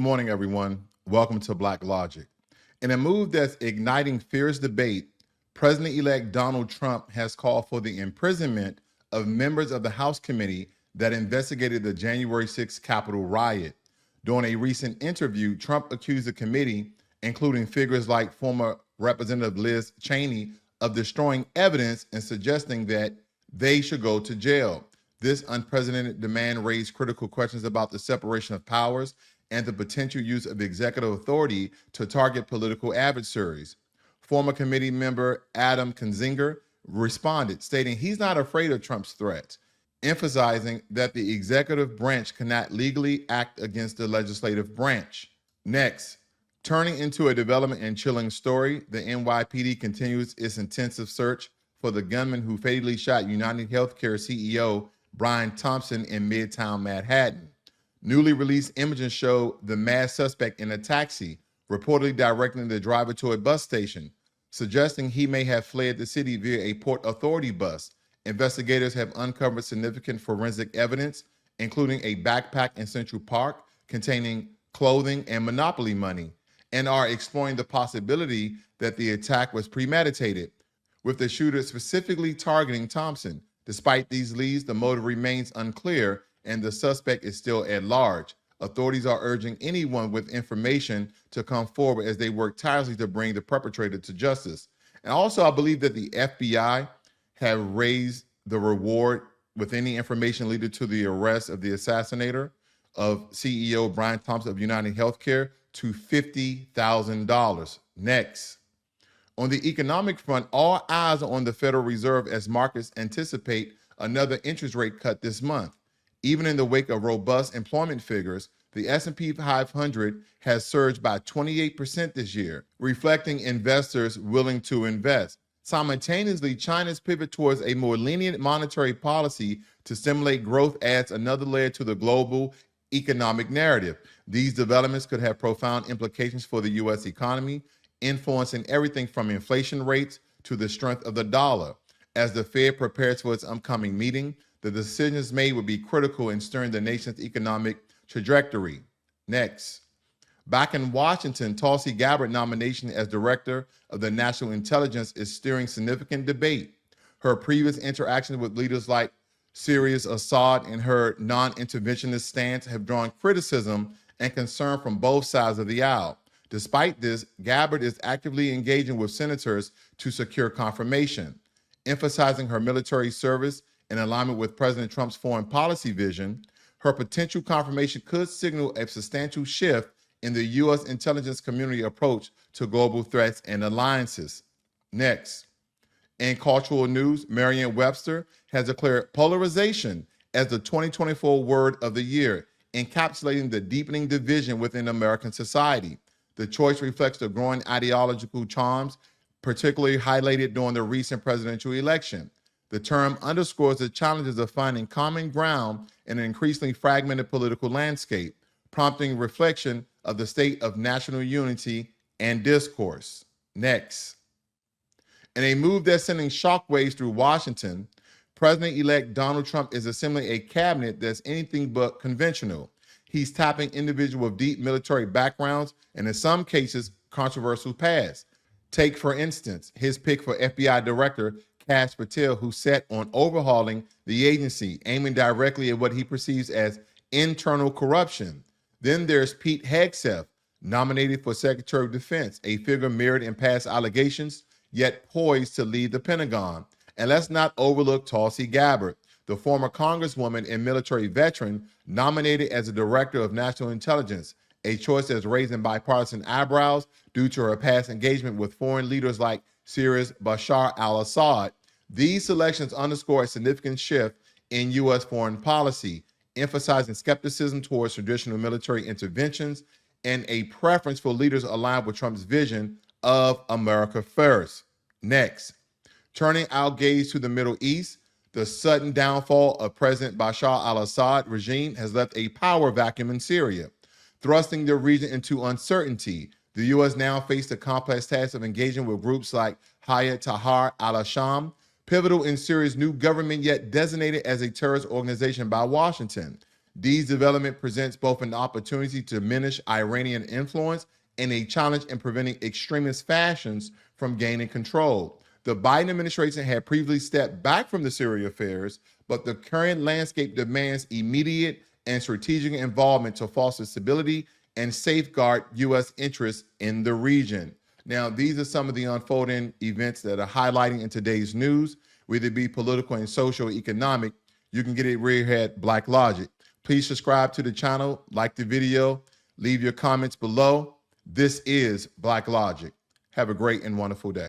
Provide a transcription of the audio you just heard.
morning, everyone. Welcome to Blacklogic. In a move that's igniting fierce debate, President-elect Donald Trump has called for the imprisonment of members of the House committee that investigated the January 6th Capitol riot. During a recent interview, Trump accused the committee, including figures like former Representative Liz Cheney, of destroying evidence and suggesting that they should go to jail. This unprecedented demand raised critical questions about the separation of powers and the potential use of executive authority to target political adversaries. Former committee member Adam Kinzinger responded, stating he's not afraid of Trump's threats, emphasizing that the executive branch cannot legally act against the legislative branch. Next, turning into a development and chilling story, the NYPD continues its intensive search for the gunman who fatally shot UnitedHealthcare CEO Brian Thompson in Midtown Manhattan. Newly released images show the masked suspect in a taxi, reportedly directing the driver to a bus station, suggesting he may have fled the city via a Port Authority bus. Investigators have uncovered significant forensic evidence, including a backpack in Central Park containing clothing and Monopoly money, and are exploring the possibility that the attack was premeditated, with the shooter specifically targeting Thompson. Despite these leads, the motive remains unclear and the suspect is still at large. Authorities are urging anyone with information to come forward as they work tirelessly to bring the perpetrator to justice. And also, I believe that the FBI have raised the reward with any information leading to the arrest of the assassinator of CEO Brian Thompson of UnitedHealthcare to $50,000. Next. On the economic front, all eyes are on the Federal Reserve as markets anticipate another interest rate cut this month. Even in the wake of robust employment figures, the S&P 500 has surged by 28% this year, reflecting investors willing to invest. Simultaneously, China's pivot towards a more lenient monetary policy to stimulate growth adds another layer to the global economic narrative. These developments could have profound implications for the U.S. economy, influencing everything from inflation rates to the strength of the dollar. As the Fed prepares for its upcoming meeting, the decisions made will be critical in steering the nation's economic trajectory. Next, back in Washington, Tulsi Gabbard nomination as director of the National Intelligence is stirring significant debate. Her previous interactions with leaders like Syria's Assad and her non-interventionist stance have drawn criticism and concern from both sides of the aisle. Despite this, Gabbard is actively engaging with senators to secure confirmation, emphasizing her military service in alignment with President Trump's foreign policy vision. Her potential confirmation could signal a substantial shift in the U.S. intelligence community approach to global threats and alliances. Next, in cultural news, Merriam-Webster has declared polarization as the 2024 word of the year, encapsulating the deepening division within American society. The choice reflects the growing ideological charms, particularly highlighted during the recent presidential election. The term underscores the challenges of finding common ground in an increasingly fragmented political landscape, prompting reflection of the state of national unity and discourse. Next, in a move that's sending shockwaves through Washington, President-elect Donald Trump is assembling a cabinet that's anything but conventional. He's tapping individuals with deep military backgrounds and, in some cases, controversial past. Take, for instance, his pick for FBI Director Kash Patel, who set on overhauling the agency, aiming directly at what he perceives as internal corruption. Then there's Pete Hegseth, nominated for Secretary of Defense, a figure mirrored in past allegations, yet poised to lead the Pentagon. And let's not overlook Tulsi Gabbard, the former congresswoman and military veteran nominated as the Director of National Intelligence, a choice that's raising bipartisan eyebrows due to her past engagement with foreign leaders like Syria's Bashar al-Assad. These selections underscore a significant shift in U.S. foreign policy, emphasizing skepticism towards traditional military interventions and a preference for leaders aligned with Trump's vision of America first. Next, turning our gaze to the Middle East, the sudden downfall of President Bashar al-Assad regime has left a power vacuum in Syria, thrusting the region into uncertainty. The U.S. now faces the complex task of engaging with groups like Hayat Tahrir al-Sham, pivotal in Syria's new government yet designated as a terrorist organization by Washington. These development presents both an opportunity to diminish Iranian influence and a challenge in preventing extremist factions from gaining control. The Biden administration had previously stepped back from the Syria affairs, but the current landscape demands immediate and strategic involvement to foster stability and safeguard U.S. interests in the region. Now, these are some of the unfolding events that are highlighting in today's news, whether it be political and social, economic. You can get it right here at Blacklogic. Please subscribe to the channel, like the video, leave your comments below. This is Blacklogic. Have a great and wonderful day.